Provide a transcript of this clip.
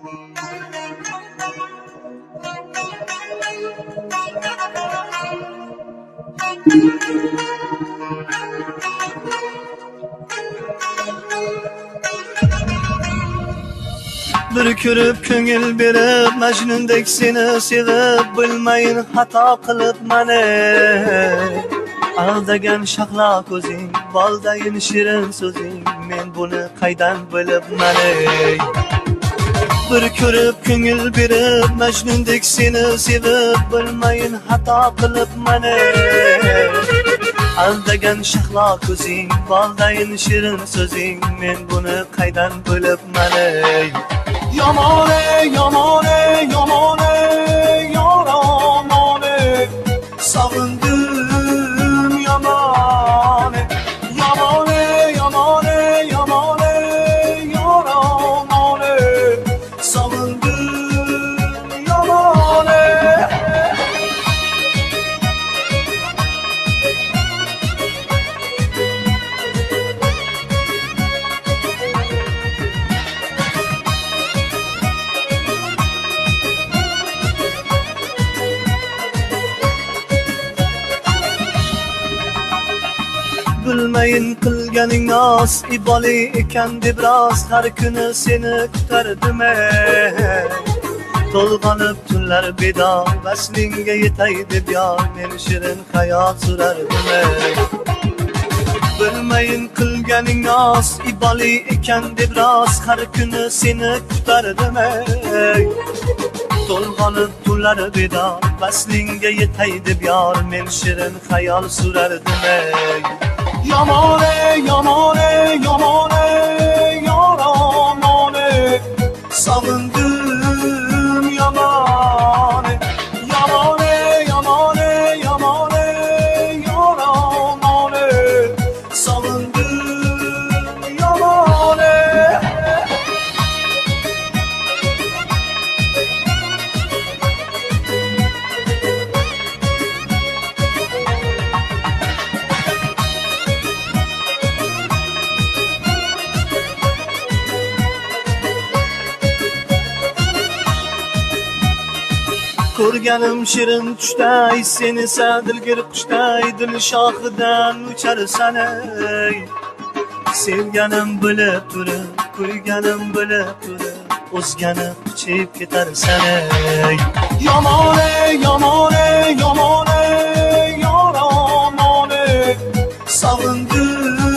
Bir ko'rib ko'ngil berib Majnundek seni sevib bilmayin xato qilib mani aldagan shahlo ko'zing boldayin shirin so'zing men buni qaydan bilib mani bir ko'rib ko'ngil berib Majnundek seni sevib bilmayin xato qilib mani aldagan shahlo ko'zing boldayin shirin so'zing men buni qaydan bilib mani Yamane, yamane, yamane, yaramane Savundım yamane Yamane, yamane, yamane, yaramane Savundım yamane Bilmeyin qilganing nos iboli ekan deb rost har kuni seni kutardim to'lg'anib tunlar bedor vaslingga yetay deb yor men shirin hayot surardim bilmeyin qilganing nos iboli ekan deb rost har kuni seni kutardim to'lg'anib tunlar bedor vaslingga yetay deb yor men shirin hayol surardim Yamane, yamane, yamane, yaramane Savundım yamane Yamane, yamane, yamane, yaramane Savundım yamane Ko'rganim shirin tushday seni sadilgir qushday dil shoxidan ucharsan ey sevganim bilib turib ko'rganim bilib turib o'zgani quchib ketarsan ey yamane yamane yamane yaramane savundim